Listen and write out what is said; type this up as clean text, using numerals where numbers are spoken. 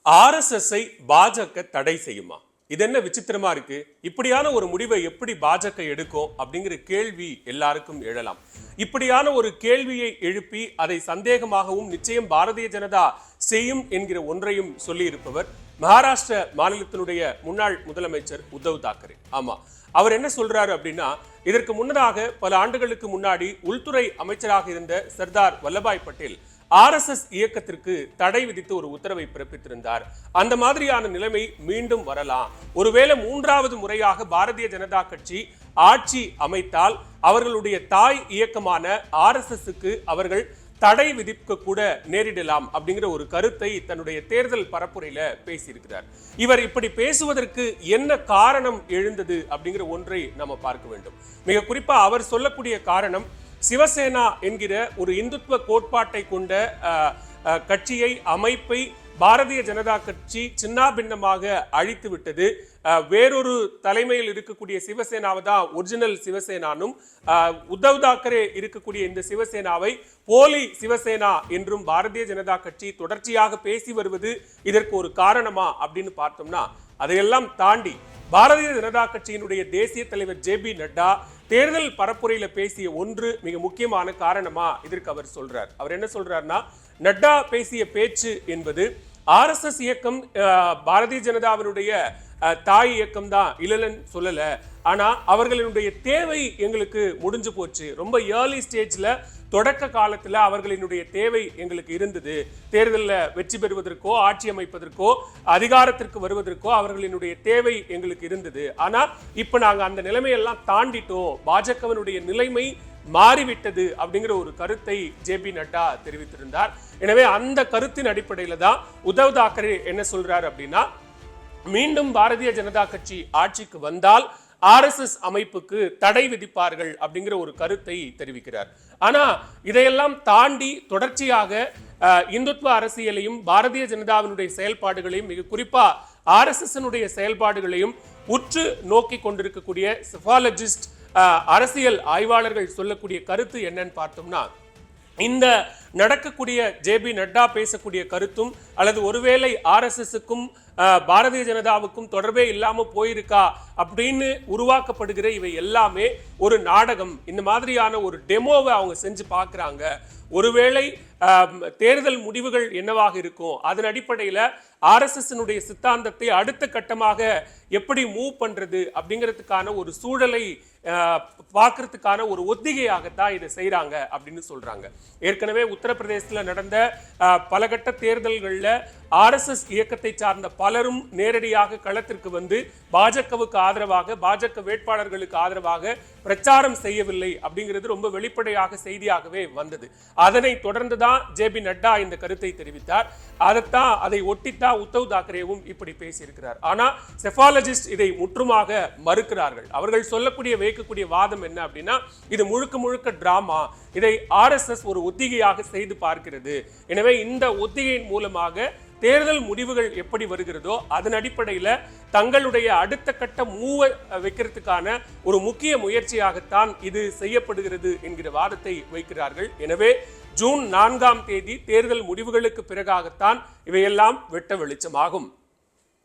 ஆர்எஸ்எஸ்ஐ பாஜக தடை செய்யுமா? இது என்ன விசித்திரமா இருக்கு? இப்படியான ஒரு முடிவை எப்படி பாஜக எடுக்கும் அப்படிங்கிற கேள்வி எல்லாருக்கும் எழலாம். இப்படியான ஒரு கேள்வியை எழுப்பி அதை சந்தேகமாகவும் நிச்சயம் பாரதிய ஜனதா செய்யும் என்கிற ஒன்றையும் சொல்லி இருப்பவர் மகாராஷ்டிர மாநிலத்தினுடைய முன்னாள் முதலமைச்சர் உத்தவ் தாக்கரே. ஆமா, அவர் என்ன சொல்றாரு அப்படின்னா, இதற்கு முன்னதாக பல ஆண்டுகளுக்கு முன்னாடி உள்துறை அமைச்சராக இருந்த சர்தார் வல்லபாய் பட்டேல் RSS இயக்கத்திற்கு தடை விதித்து ஒரு உத்தரவை பிறப்பித்திருந்தார். அந்த மாதிரியான நிலைமை மீண்டும் வரலாம். ஒருவேளை மூன்றாவது முறையாக பாரதிய ஜனதா கட்சி ஆட்சி அமைத்தால் அவர்களுடைய தாய் இயக்கமான RSSக்கு அவர்கள் தடை விதிக்க கூட நேரிடலாம் அப்படிங்கிற ஒரு கருத்தை தன்னுடைய தேர்தல் பரப்புரையில பேசியிருக்கிறார். இவர் இப்படி பேசுவதற்கு என்ன காரணம் எழுந்தது அப்படிங்கிற ஒன்றை நம்ம பார்க்க வேண்டும். மிக குறிப்பா அவர் சொல்லக்கூடிய காரணம், சிவசேனா என்கிற ஒரு இந்துத்துவ கோட்பாட்டை கொண்ட கட்சியை, அமைப்பை பாரதிய ஜனதா கட்சி சின்னாபின்னமாக அழித்து விட்டது. வேறொரு தலைமையில் இருக்கக்கூடிய சிவசேனாவை தான் ஒரிஜினல் சிவசேனானும், உத்தவ் தாக்கரே இருக்கக்கூடிய இந்த சிவசேனாவை போலி சிவசேனா என்றும் பாரதிய ஜனதா கட்சி தொடர்ச்சியாக பேசி வருவது இதற்கு ஒரு காரணமா அப்படின்னு பார்த்தோம்னா, அதையெல்லாம் தாண்டி பாரதிய ஜனதா கட்சியினுடைய தேசிய தலைவர் JB நட்டா தேர்தல் பரப்புரையில பேசிய ஒன்று மிக முக்கியமான காரணமா இதற்கு அவர் சொல்றார். அவர் என்ன சொல்றாருன்னா, நட்டா பேசிய பேச்சு என்பது RSS இயக்கம் பாரதிய ஜனதாவினுடைய தாய் இயக்கம் தான் இல்லைன்னு சொல்லல, ஆனா அவர்களுடைய தேவை எங்களுக்கு முடிஞ்சு போச்சு. ரொம்ப ஏர்லி ஸ்டேஜ்ல, தொடக்க காலத்துல அவர்களினுடைய தேவை எங்களுக்கு இருந்தது. தேர்தலில் வெற்றி பெறுவதற்கோ, ஆட்சி அமைப்பதற்கோ, அதிகாரத்திற்கு வருவதற்கோ அவர்களினுடைய தேவை எங்களுக்கு இருந்தது. ஆனா இப்ப நாங்க அந்த நிலைமையெல்லாம் தாண்டிட்டோம், பாஜகவினுடைய நிலைமை மாறிவிட்டது அப்படிங்கிற ஒரு கருத்தை JB நட்டா தெரிவித்திருந்தார். எனவே அந்த கருத்தின் அடிப்படையில தான் உத்தவ் தாக்கரே என்ன சொல்றாரு அப்படின்னா, மீண்டும் பாரதிய ஜனதா கட்சி ஆட்சிக்கு வந்தால் RSS அமைப்புக்கு தடை விதிப்பார்கள் அப்படிங்கிற ஒரு கருத்தை தெரிவிக்கிறார். ஆனா இதையெல்லாம் தாண்டி தொடர்ச்சியாக இந்துத்துவ அரசியலையும் பாரதிய ஜனதாவினுடைய செயல்பாடுகளையும், மிக குறிப்பா RSS செயல்பாடுகளையும் உற்று நோக்கி கொண்டிருக்கக்கூடிய செஃபாலஜிஸ்ட், அரசியல் ஆய்வாளர்கள் சொல்லக்கூடிய கருத்து என்னன்னு பார்த்தோம்னா, இந்த நடக்கக்கூடிய JB நட்டா பேசக்கூடிய கருத்தும், அல்லது ஒருவேளை RSSக்கும் பாரதிய ஜனதாவுக்கும் தொடர்பே இல்லாம போயிருக்கா அப்படின்னு உருவாக்கப்படுகிற இவை எல்லாமே ஒரு நாடகம். இந்த மாதிரியான ஒரு டெமோவை அவங்க செஞ்சு பார்க்குறாங்க. ஒருவேளை தேர்தல் முடிவுகள் என்னவாக இருக்கும், அதன் அடிப்படையில் RSSனுடைய சித்தாந்தத்தை அடுத்த கட்டமாக எப்படி மூவ் பண்றது அப்படிங்கிறதுக்கான ஒரு சூழலை பார்க்கறதுக்கான ஒரு ஒத்திகையாகத்தான் இதை செய்யறாங்க அப்படின்னு சொல்றாங்க. ஏற்கனவே உத்தரப்பிரதேசத்தில் நடந்த பல கட்ட தேர்தல்களில் RSS இயக்கத்தை சார்ந்த பலரும் நேரடியாக களத்திற்கு வந்து பாஜகவுக்கு ஆதரவாக, பாஜக வேட்பாளர்களுக்கு ஆதரவாக பிரச்சாரம் செய்யவில்லை அப்படிங்கிறது ரொம்ப வெளிப்படையாக செய்தியாகவே வந்தது. அதனை தொடர்ந்துதான் JB நட்டா இந்த கருத்தை தெரிவித்தார். அதை ஒட்டித்தான் உத்தவ் தாக்கரேவும் இப்படி பேசியிருக்கிறார். ஆனா செஃபாலஜிஸ்ட் இதை முற்றுமாக மறுக்கிறார்கள். அவர்கள் சொல்லக்கூடிய வைக்கக்கூடிய வாதம் என்ன அப்படின்னா, இது முழுக்க முழுக்க டிராமா, இதை RSS ஒரு ஒத்திகையாக செய்து பார்க்கிறது. எனவே இந்த ஒத்திகையின் மூலமாக தேர்தல் முடிவுகள் எப்படி வருகிறதோ அதன் அடிப்படையில் தங்களுடைய அடுத்த கட்ட மூவ வைக்கிறதுக்கான ஒரு முக்கிய முயற்சியாகத்தான் இது செய்யப்படுகிறது என்கிற வாதத்தை வைக்கிறார்கள். எனவே ஜூன் 4ஆம் தேதி தேர்தல் முடிவுகளுக்கு பிறகாகத்தான் இவையெல்லாம் வெட்ட வெளிச்சமாகும்.